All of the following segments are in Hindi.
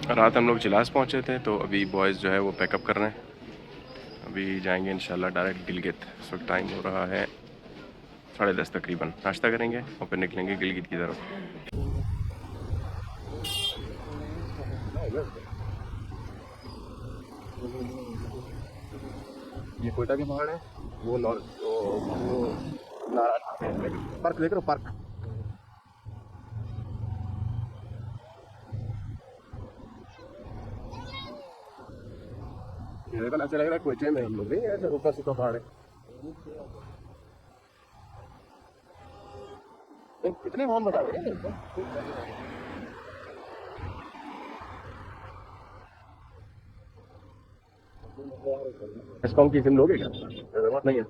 रात हम लोग चिलास पहुंचे थे, तो अभी बॉयज़ जो है वो पैकअप कर रहे हैं। अभी जाएंगे इंशाल्लाह डायरेक्ट गिलगित। इस वक्त टाइम हो रहा है 10:30 तकरीबन। नाश्ता करेंगे और फिर निकलेंगे गिलगित की तरफ। ये कोयटा के पहाड़ है, वो पार्क देख रहे हो, पार्क। ये देखो, ऐसा लग रहा है कोयटे में हम लोग नहीं, ऐसा ऊपर सूखा पहाड़ है। कितने मोहन बता रहे हैं। डिस्काउंट की सिम लोगे क्या? जरूरत नहीं है।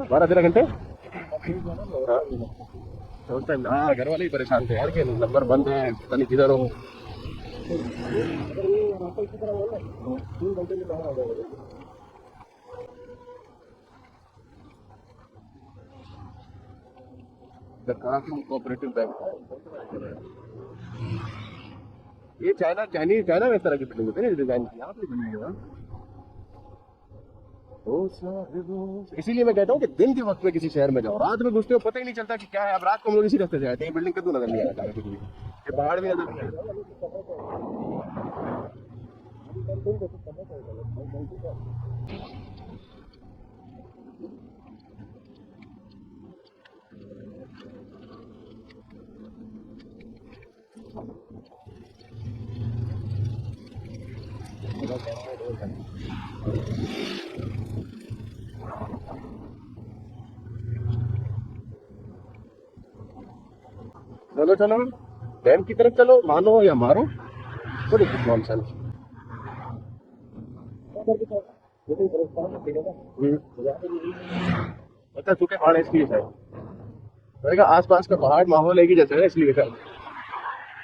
12-13 घंटे। हाँ, तो उस टाइम हाँ घर वाले ही परेशान थे यार कि नंबर बंद है, पता नहीं किधर हो। Cooperative bank. ये चाइना में इस तरह की बिल्डिंग होती है डिजाइन की, यहाँ पे बनी है। इसीलिए मैं कहता हूँ कि दिन के वक्त में किसी शहर में जाओ, रात में घुसते हो पता ही नहीं चलता कि क्या है। अब रात को हम लोग इसी रास्ते से आए थे, ये बिल्डिंग कद्दू नजर नहीं आ रहा है कुछ भी, ये पहाड़ भी नजर नहीं आ रहा। चलो चलो, डैम की तरफ चलो, मानो या मारो। बड़ी नॉनसेंस। अच्छा, सूखे पहाड़ है इसलिए शायद। रहेगा आसपास का पहाड़ माहौल एक ही जैसा है इसलिए शायद।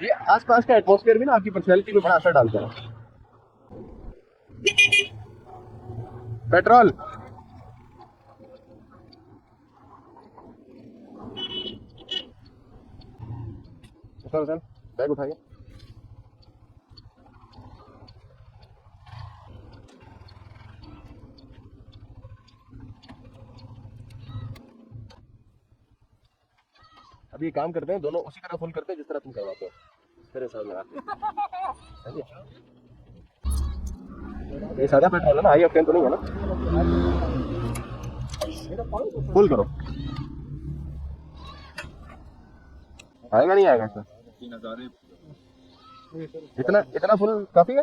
ये आसपास का एटमॉस्फेयर भी ना आपकी पर्सनैलिटी में बड़ा असर डालता है। पेट्रोल। सर सर, बैग उठाइए। अभी ये काम करते हैं, दोनों उसी तरह फुल करते हैं जिस तरह तुम करवाते हो। तेरे साथ लगा के। ये सादा पेट्रोल है ना, हाई ऑक्टेन तो नहीं है ना? फुल करो। आएगा नहीं आएगा सर? इतना इतना फुल काफी है।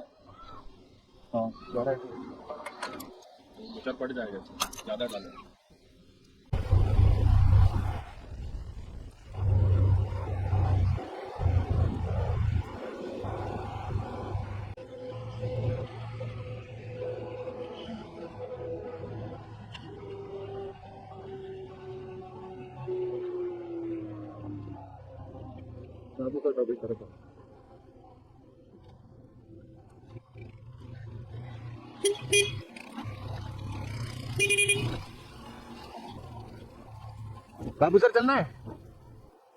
हाँ, पड़ जाएगा, ज्यादा डालो। बाबू सर चलना है।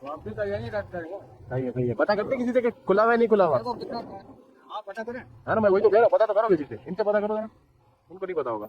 वापस तैयारी करता है। सही है सही है। पता करते किसी से कि खुला हुआ है नहीं खुला हुआ। आप पता करें। हाँ ना, मैं वही तो कह रहा हूँ, पता तो करो किसी से, इनसे पता करो जरा, उनको नहीं पता होगा।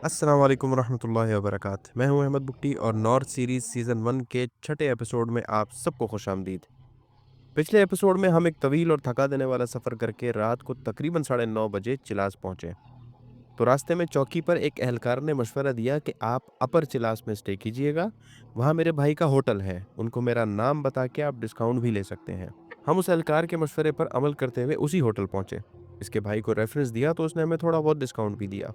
अस्सलाम वालेकुम रहमतुल्लाहि व बरकात। मैं हूं अहमद बुक्टी और नॉर्थ सीरीज़ सीज़न 1 के छठे एपिसोड में आप सबको खुशामदीद। पिछले एपिसोड में हम एक तवील और थका देने वाला सफ़र करके रात को तकरीबन 9:30 बजे चिलास पहुंचे। तो रास्ते में चौकी पर एक एहलकार ने मशवरा दिया कि आप अपर चिलास में स्टे कीजिएगा, वहाँ मेरे भाई का होटल है, उनको मेरा नाम बता के आप डिस्काउंट भी ले सकते हैं। हम उस एहलकार के मशवरे पर अमल करते हुए उसी होटल पहुंचे। इसके भाई को रेफरेंस दिया तो उसने हमें थोड़ा बहुत डिस्काउंट भी दिया।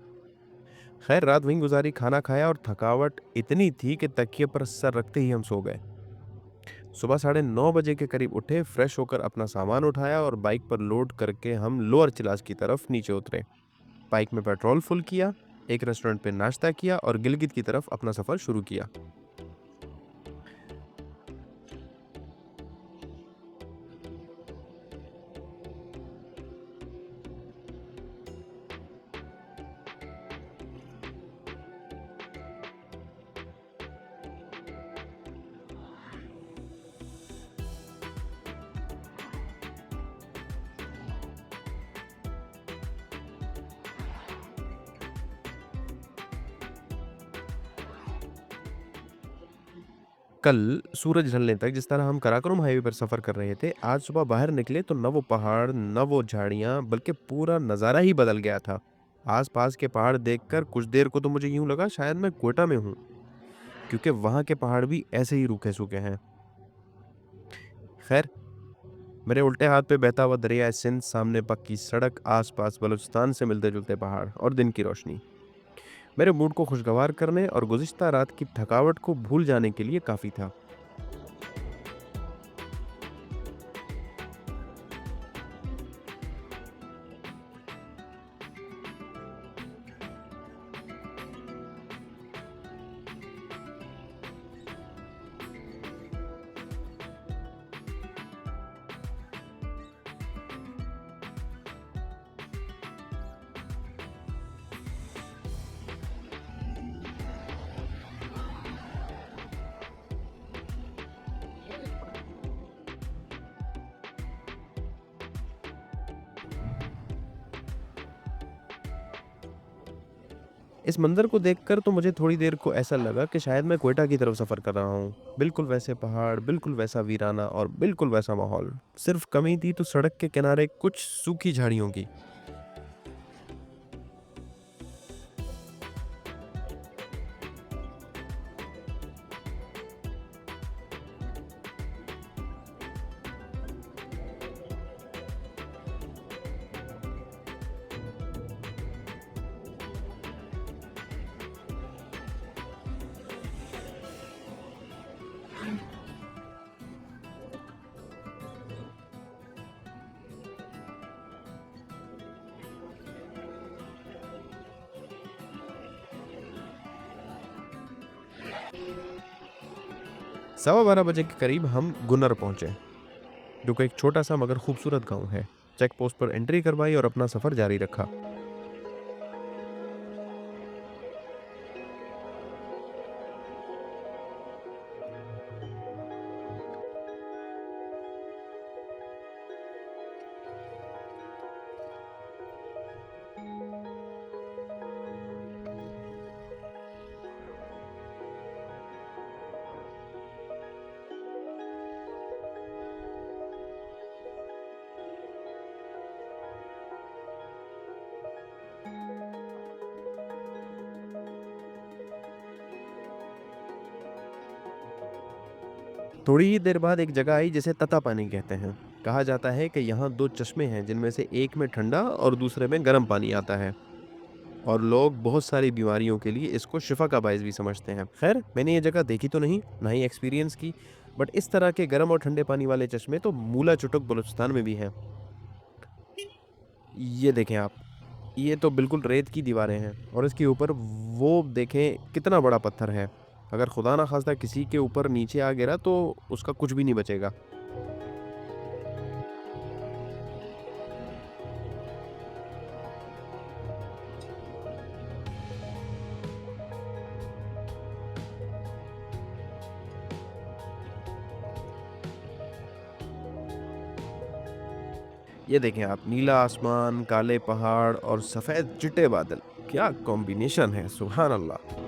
खैर रात वहीं गुजारी, खाना खाया और थकावट इतनी थी कि तकिए पर सर रखते ही हम सो गए। सुबह 9:30 के करीब उठे, फ्रेश होकर अपना सामान उठाया और बाइक पर लोड करके हम लोअर चिलाज की तरफ नीचे उतरे। बाइक में पेट्रोल फुल किया, एक रेस्टोरेंट पे नाश्ता किया और गिलगित की तरफ अपना सफर शुरू किया। कल सूरज ढलने तक जिस तरह हम कराकोरम हाईवे पर सफर कर रहे थे, आज सुबह बाहर निकले तो न वो पहाड़, न वो झाड़ियां, बल्कि पूरा नज़ारा ही बदल गया था। आसपास के पहाड़ देखकर कुछ देर को तो मुझे यूं लगा शायद मैं क्वेटा में हूँ, क्योंकि वहां के पहाड़ भी ऐसे ही रूखे सूखे हैं। खैर, मेरे उल्टे हाथ पे बहता हुआ दरिया सिंध, सामने पक्की सड़क, आसपास बलूचिस्तान से मिलते जुलते पहाड़ और दिन की रोशनी मेरे मूड को खुशगवार करने और गुज़िश्ता रात की थकावट को भूल जाने के लिए काफ़ी था। इस मंज़र को देखकर तो मुझे थोड़ी देर को ऐसा लगा कि शायद मैं क्वेटा की तरफ सफ़र कर रहा हूँ। बिल्कुल वैसे पहाड़, बिल्कुल वैसा वीराना और बिल्कुल वैसा माहौल। सिर्फ कमी थी तो सड़क के किनारे कुछ सूखी झाड़ियों की। सवा 12 बजे के करीब हम गुन्नर पहुंचे, जो कि एक छोटा सा मगर खूबसूरत गांव है। चेक पोस्ट पर एंट्री करवाई और अपना सफ़र जारी रखा। थोड़ी ही देर बाद एक जगह आई जिसे तता पानी कहते हैं। कहा जाता है कि यहाँ दो चश्मे हैं, जिनमें से एक में ठंडा और दूसरे में गर्म पानी आता है, और लोग बहुत सारी बीमारियों के लिए इसको शिफा का बायस भी समझते हैं। खैर, मैंने ये जगह देखी तो नहीं, ना ही एक्सपीरियंस की, बट इस तरह के गर्म और ठंडे पानी वाले चश्मे तो मूला चुटक बलूचिस्तान में भी हैं। ये देखें आप, ये तो बिल्कुल रेत की दीवारें हैं और इसके ऊपर वो देखें कितना बड़ा पत्थर है। अगर खुदा ना खास्ता किसी के ऊपर नीचे आ गिरा तो उसका कुछ भी नहीं बचेगा। ये देखें आप, नीला आसमान, काले पहाड़ और सफेद चिट्टे बादल, क्या कॉम्बिनेशन है, सुभान अल्लाह।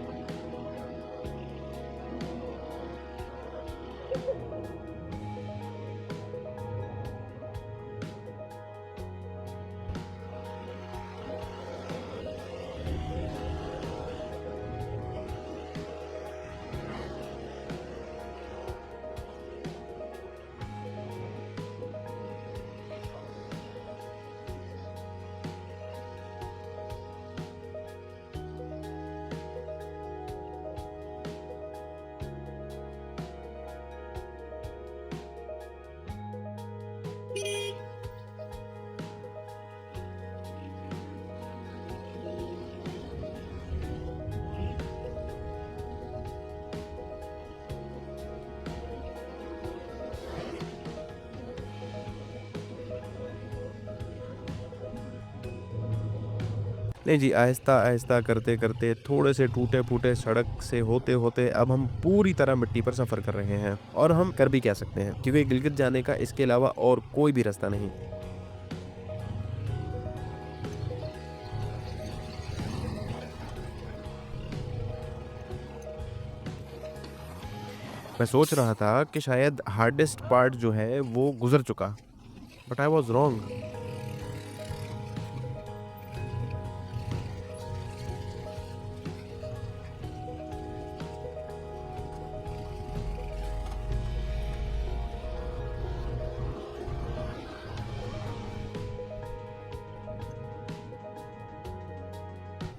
नहीं जी, आहिस्ता-आहिस्ता करते-करते थोड़े से टूटे-फूटे सड़क से होते-होते अब हम पूरी तरह मिट्टी पर सफ़र कर रहे हैं और हम कर भी क्या सकते हैं क्योंकि गिलगित जाने का इसके अलावा और कोई भी रास्ता नहीं। मैं सोच रहा था कि शायद हार्डेस्ट पार्ट जो है वो गुज़र चुका, बट आई वाज़ रॉन्ग।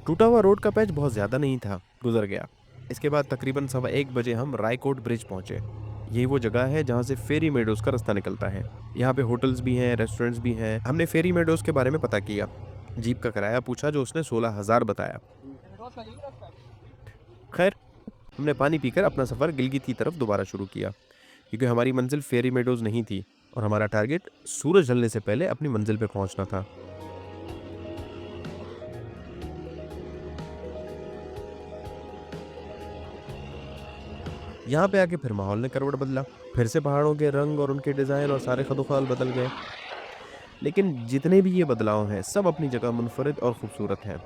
टूटा हुआ रोड का पैच बहुत ज़्यादा नहीं था, गुज़र गया। इसके बाद तकरीबन सवा 1 बजे हम रायकोट ब्रिज पहुँचे। यही वो जगह है जहाँ से फेरी मेडोज़ का रास्ता निकलता है। यहाँ पे होटल्स भी हैं, रेस्टोरेंट्स भी हैं। हमने फेरी मेडोज़ के बारे में पता किया। जीप का किराया पूछा जो उसने 16,000 बताया। खैर, हमने पानी पीकर अपना सफ़र गिलगित की तरफ दोबारा शुरू किया क्योंकि हमारी मंजिल फेरी मेडोज़ नहीं थी और हमारा टारगेट सूरज ढलने से पहले अपनी मंजिल पे पहुँचना था। यहाँ पे आके फिर माहौल ने करवट बदला। फिर से पहाड़ों के रंग और उनके डिज़ाइन और सारे खदोखाल बदल गए। लेकिन जितने भी ये बदलाव हैं, सब अपनी जगह मुनफरिद और खूबसूरत हैं।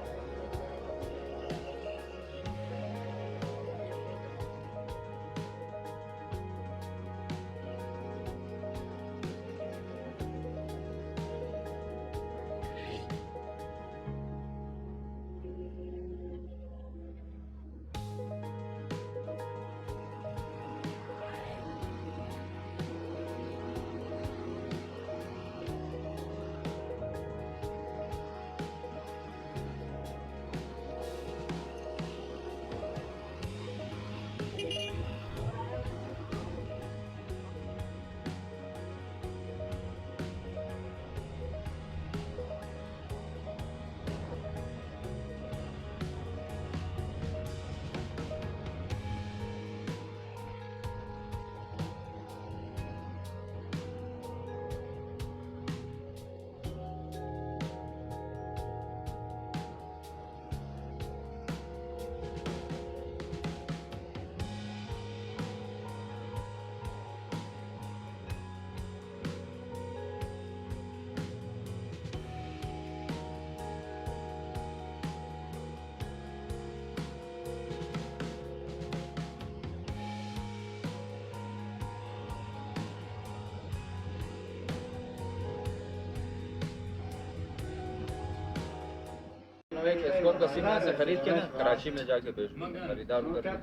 इसको कसीम से खरीद के ना कराची में जाके तो इसको खरीदार उधर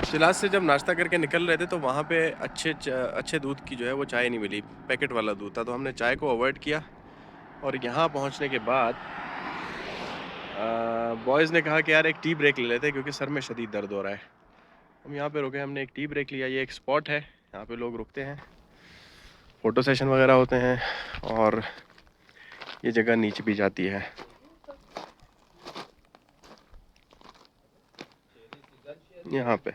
शिलाज से जब नाश्ता करके निकल रहे थे तो वहाँ पे अच्छे दूध की जो है वो चाय नहीं मिली, पैकेट वाला दूध था, तो हमने चाय को अवॉइड किया। और यहाँ पहुँचने के बाद बॉयज़ ने कहा कि यार एक टी ब्रेक ले लेते हैं क्योंकि सर में शदीद दर्द हो रहा है। हम यहाँ पे रुके, हमने एक टी ब्रेक लिया। ये एक स्पॉट है, यहाँ पे लोग रुकते हैं, फ़ोटो सेशन वगैरह होते हैं और ये जगह नीचे भी जाती है। यहाँ पे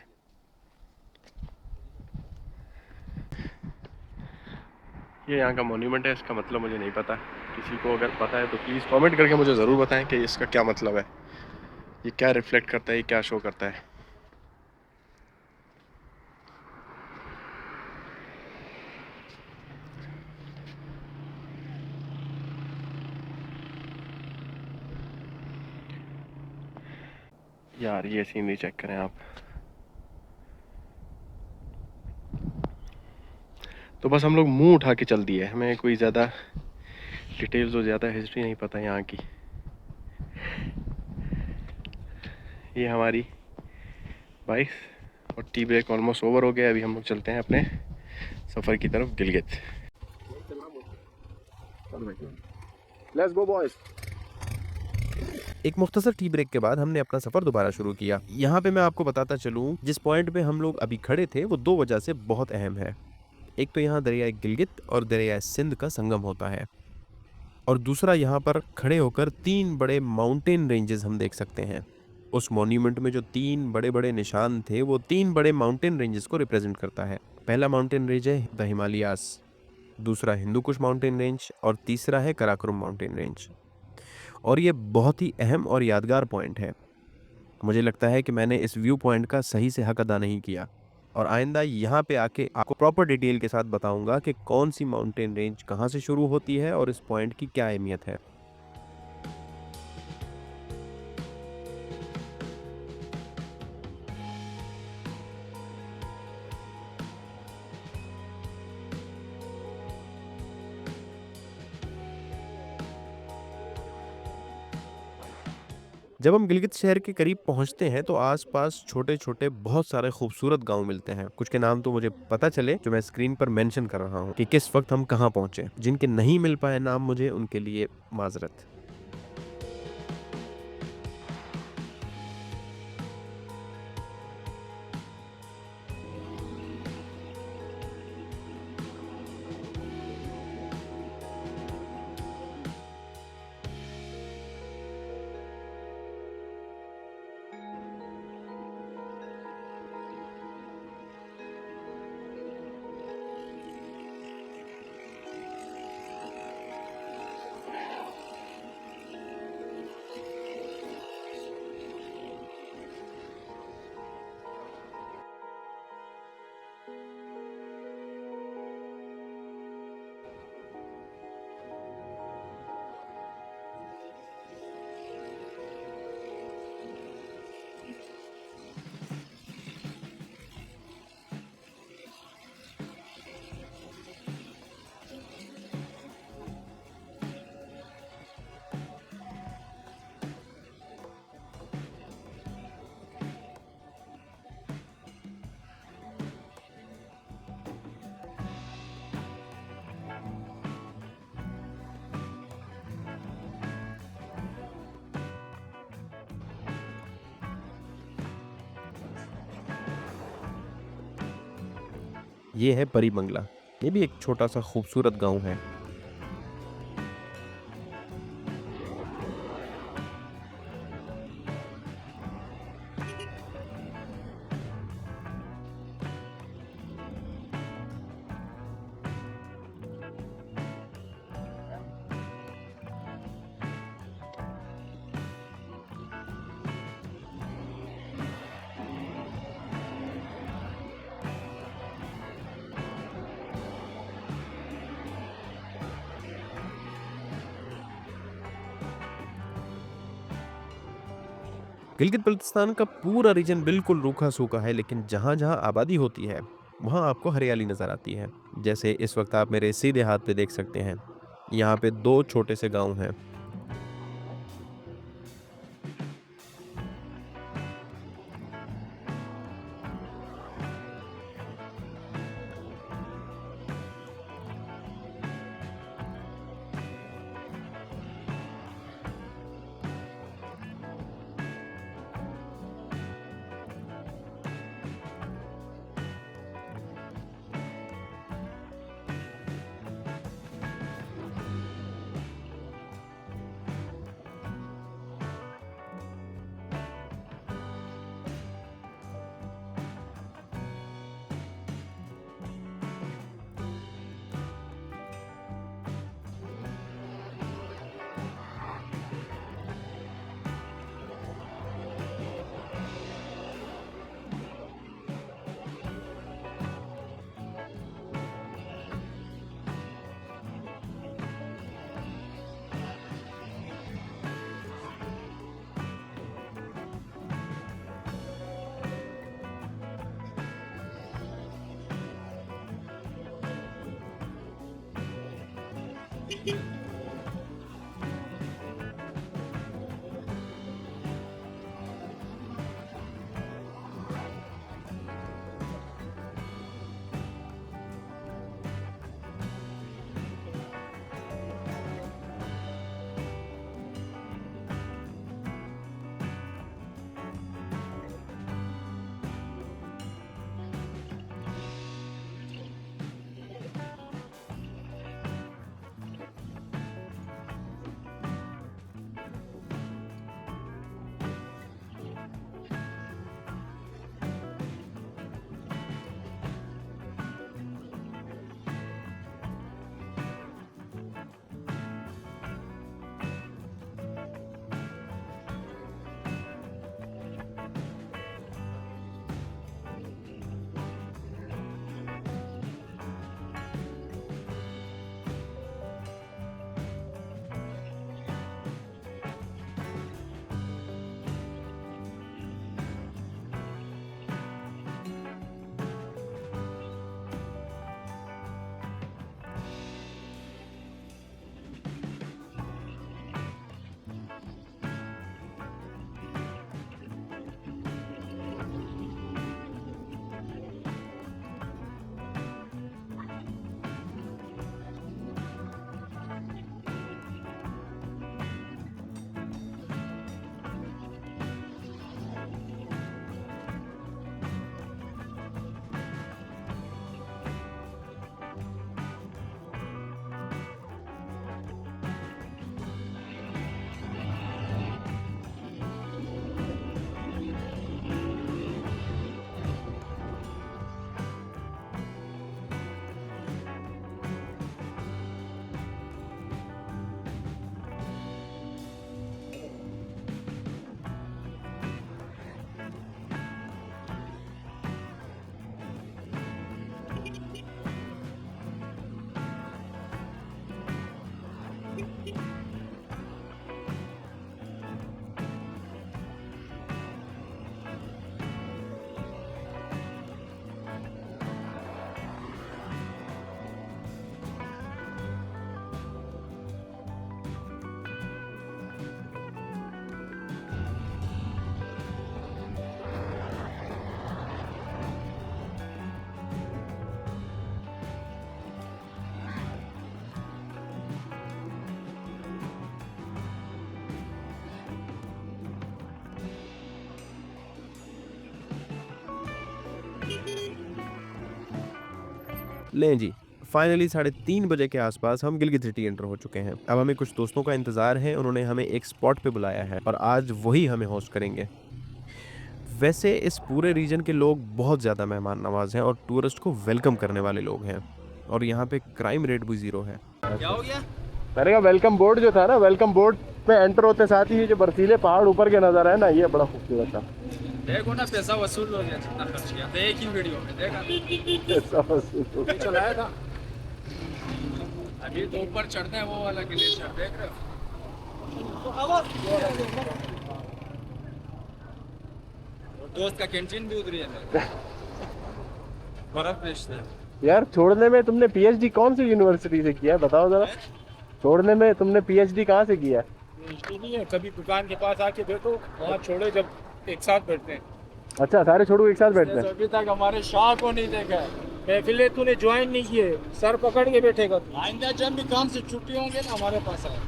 ये यहाँ का मॉन्यूमेंट है, इसका मतलब मुझे नहीं पता। किसी को अगर पता है तो प्लीज़ कमेंट करके मुझे ज़रूर बताएं कि इसका क्या मतलब है, ये क्या रिफ्लेक्ट करता है, ये क्या शो करता है। यार ये सीनरी चेक करें आप। तो बस हम लोग मुंह उठा के चल दिए, हमें कोई ज़्यादा डिटेल्स और ज़्यादा हिस्ट्री नहीं पता यहाँ की। ये हमारी बाइक और टी ब्रेक ऑलमोस्ट ओवर हो गया। अभी हम लोग चलते हैं अपने सफ़र की तरफ गिलगित। Let's go boys. एक मुख्तसर टी ब्रेक के बाद हमने अपना सफ़र दोबारा शुरू किया। यहाँ पे मैं आपको बताता चलूँ, जिस पॉइंट पे हम लोग अभी खड़े थे वो 2 वजह से बहुत अहम है। एक तो यहाँ दरियाए गिलगित और दरियाए सिंध का संगम होता है और दूसरा यहाँ पर खड़े होकर 3 बड़े माउंटेन रेंजेस हम देख सकते हैं। उस मॉन्यूमेंट में जो 3 बड़े-बड़े निशान थे वो 3 बड़े माउंटेन रेंजेस को रिप्रेजेंट करता है। पहला माउंटेन रेंज है द हिमालयास, दूसरा हिंदू कुश माउंटेन रेंज और तीसरा है कराकोरम माउंटेन रेंज। और ये बहुत ही अहम और यादगार पॉइंट है। मुझे लगता है कि मैंने इस व्यू पॉइंट का सही से हक अदा नहीं किया और आइंदा यहाँ पे आके आपको प्रॉपर डिटेल के साथ बताऊंगा कि कौन सी माउंटेन रेंज कहाँ से शुरू होती है और इस पॉइंट की क्या अहमियत है। जब हम गिलगित शहर के करीब पहुंचते हैं तो आसपास छोटे छोटे बहुत सारे खूबसूरत गांव मिलते हैं। कुछ के नाम तो मुझे पता चले जो मैं स्क्रीन पर मेंशन कर रहा हूं कि किस वक्त हम कहां पहुंचे। जिनके नहीं मिल पाए नाम मुझे, उनके लिए माजरत। ये है परी बंगला। ये भी एक छोटा सा खूबसूरत गांव है। गिलगित बल्तिस्तान का पूरा रीजन बिल्कुल रूखा सूखा है, लेकिन जहाँ जहाँ आबादी होती है वहाँ आपको हरियाली नजर आती है। जैसे इस वक्त आप मेरे सीधे हाथ पे देख सकते हैं, यहाँ पे दो छोटे से गांव हैं। लें जी, फाइनली 3:30 बजे के आसपास हम गिलगित सिटी एंटर हो चुके हैं। अब हमें कुछ दोस्तों का इंतज़ार है, उन्होंने हमें एक स्पॉट पे बुलाया है और आज वही हमें होस्ट करेंगे। वैसे इस पूरे रीजन के लोग बहुत ज़्यादा मेहमान नवाज हैं और टूरिस्ट को वेलकम करने वाले लोग हैं और यहाँ पे क्राइम रेट भी ज़ीरो है। क्या हो गया? मैंने कहा वेलकम बोर्ड जो था ना, वेलकम बोर्ड पे एंटर होते साथ ही ये जो बर्फीले पहाड़ ऊपर के नज़र है ना, ये बड़ा खूबसूरत था। देखो ना, पैसा वसूल हो गया जितना खर्च किया था एक ही वीडियो में। देखा ऐसा वसूल। अभी चलाया था। अभी तो ऊपर चढ़ते हैं वो वाला ग्लेशियर, देख रहे हो? दोस्त का कैंटीन भी उधर है। बर्फ बेचते हैं। यार छोड़ने में तुमने पीएचडी कौन सी यूनिवर्सिटी से किया है, बताओ जरा। छोड़ने में तुमने पीएचडी कहाँ से किया है? नहीं है, कभी दुकान के पास आके देखो, वहाँ छोड़े जब एक साथ बैठते हैं। अच्छा, सारे छोड़ू एक साथ बैठते हैं। अभी तक हमारे शाह को नहीं देखा है। महफिले तूने ज्वाइन नहीं किए, सर पकड़ के बैठेगा तू। आइंदा जब भी काम से छुट्टी होंगे ना, हमारे पास आए,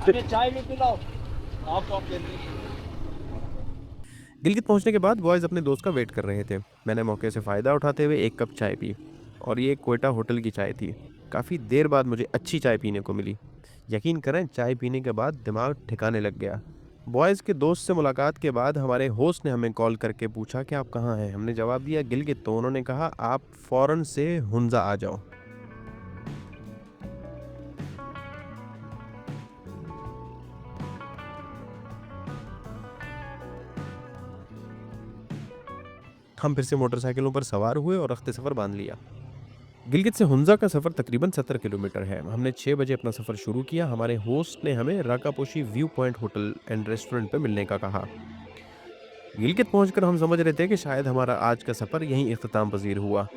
हमें चाय भी पिलाओ। आपको हम कहते हैं। गिलगित पहुंचने के बाद बॉयज़ अपने दोस्त का वेट कर रहे थे। मैंने मौके से फ़ायदा उठाते हुए एक कप चाय पी और ये क्वेटा होटल की चाय थी। काफ़ी देर बाद मुझे अच्छी चाय पीने को मिली। यकीन करें, चाय पीने के बाद दिमाग ठिकाने लग गया। बॉयज़ के दोस्त से मुलाकात के बाद हमारे होस्ट ने हमें कॉल करके पूछा कि आप कहाँ हैं। हमने जवाब दिया गिलगित, तो उन्होंने कहा आप फ़ौरन से हुंजा आ जाओ। हम फिर से मोटरसाइकिलों पर सवार हुए और रख्ते सफ़र बांध लिया। गिलगित से हुंजा का सफ़र तकरीबन 70 किलोमीटर है। हमने 6 बजे अपना सफ़र शुरू किया। हमारे होस्ट ने हमें Rakaposhi view point hotel and restaurant पर मिलने का कहा। गिलगित पहुंचकर हम समझ रहे थे कि शायद हमारा आज का सफ़र यहीं इख्तिताम पजीर हुआ,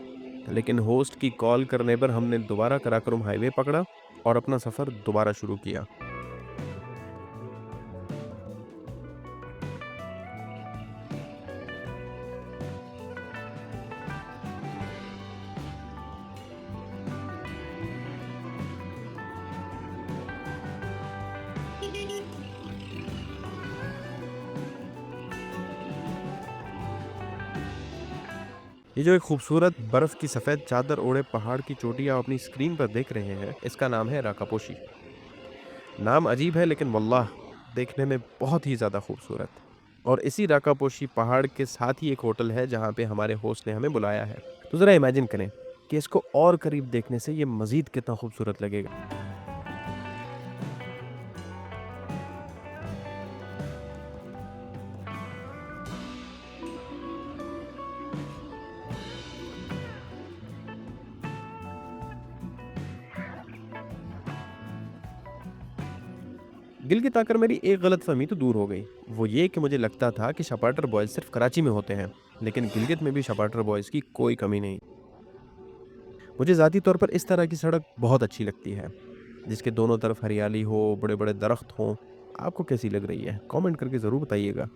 लेकिन होस्ट की कॉल करने पर हमने दोबारा कराकोरम हाईवे पकड़ा और अपना सफ़र दोबारा शुरू किया। ये जो एक खूबसूरत बर्फ़ की सफ़ेद चादर ओढ़े पहाड़ की चोटी आप अपनी स्क्रीन पर देख रहे हैं, इसका नाम है राकापोशी। नाम अजीब है लेकिन वल्लाह देखने में बहुत ही ज़्यादा खूबसूरत। और इसी राकापोशी पहाड़ के साथ ही एक होटल है जहाँ पे हमारे होस्ट ने हमें बुलाया है। तो ज़रा इमेजिन करें कि इसको और करीब देखने से ये मज़ीद कितना खूबसूरत लगेगा। गिलगित आकर मेरी एक गलतफहमी तो दूर हो गई। वो ये कि मुझे लगता था कि शपाटर बॉयज़ सिर्फ कराची में होते हैं, लेकिन गिलगित में भी शपाटर बॉयज़ की कोई कमी नहीं। मुझे ज़ाती तौर पर इस तरह की सड़क बहुत अच्छी लगती है, जिसके दोनों तरफ हरियाली हो, बड़े बड़े दरख्त हों। आपको कैसी लग रही है? कमेंट करके ज़रूर बताइएगा।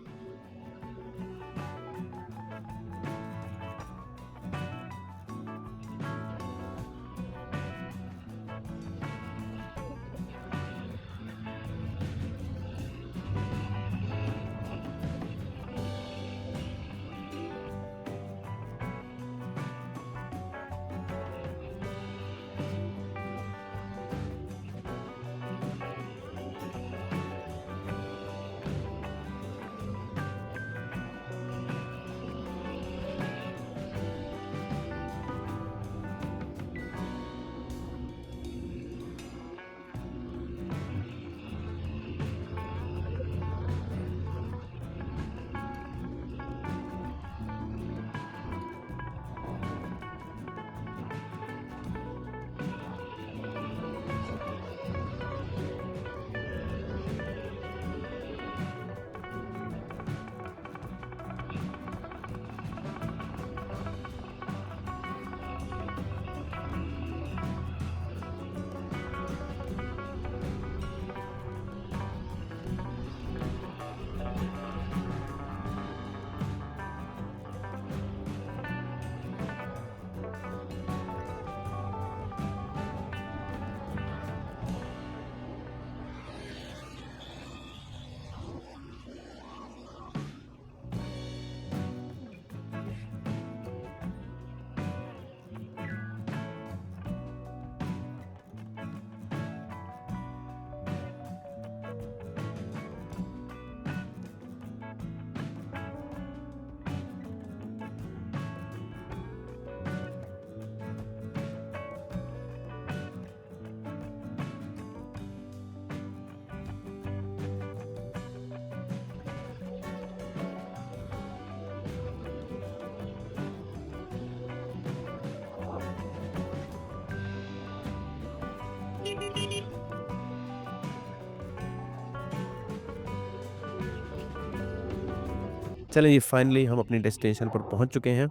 चलें जी, फाइनली हम अपनी डेस्टिनेशन पर पहुँच चुके हैं।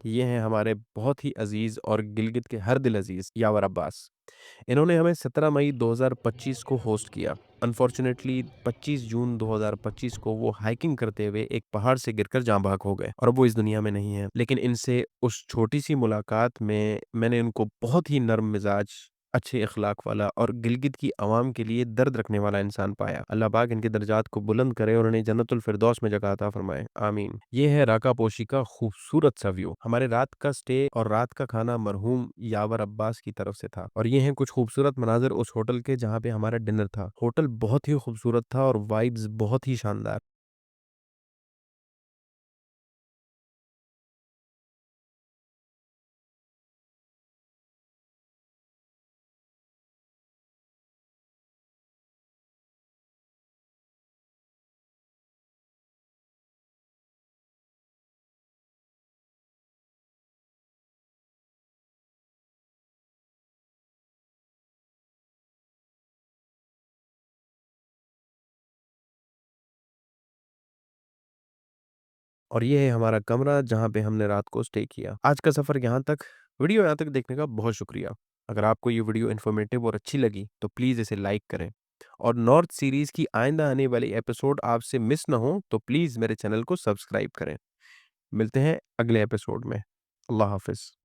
ये हैं हमारे बहुत ही अज़ीज़ और गिलगित के हर दिल अज़ीज़ यावर अब्बास। इन्होंने हमें 17 मई 2025 को होस्ट किया। अनफॉर्च्यूनेटली 25 जून 2025 को वो हाइकिंग करते हुए एक पहाड़ से गिरकर जाँ बाहक हो गए और अब वो इस दुनिया में नहीं हैं। लेकिन इनसे उस छोटी-सी मुलाकात में मैंने इनको बहुत ही नर्म मिज़ाज, अच्छे अख़लाक वाला और गिलगित की आवाम के लिए दर्द रखने वाला इंसान पाया। अल्लाह पाक इनके दर्जात को बुलंद करे और इन्हें जन्नतुल फ़िरदौस में जगह अता फ़रमाए। आमीन। ये है राका पोशी का खूबसूरत सा व्यू। हमारे रात का स्टे और रात का खाना मरहूम यावर अब्बास की तरफ से था और ये हैं कुछ खूबसूरत मनाज़िर उस होटल के जहाँ पे हमारा डिनर था। होटल बहुत ही खूबसूरत था और वाइब्स बहुत ही शानदार। और ये है हमारा कमरा जहाँ पे हमने रात को स्टे किया। आज का सफ़र यहाँ तक। वीडियो यहाँ तक देखने का बहुत शुक्रिया। अगर आपको ये वीडियो इन्फॉर्मेटिव और अच्छी लगी तो प्लीज़ इसे लाइक करें और नॉर्थ सीरीज़ की आइंदा आने वाली एपिसोड आपसे मिस ना हो तो प्लीज़ मेरे चैनल को सब्सक्राइब करें। मिलते हैं अगले एपिसोड में। अल्लाह हाफ़िज़।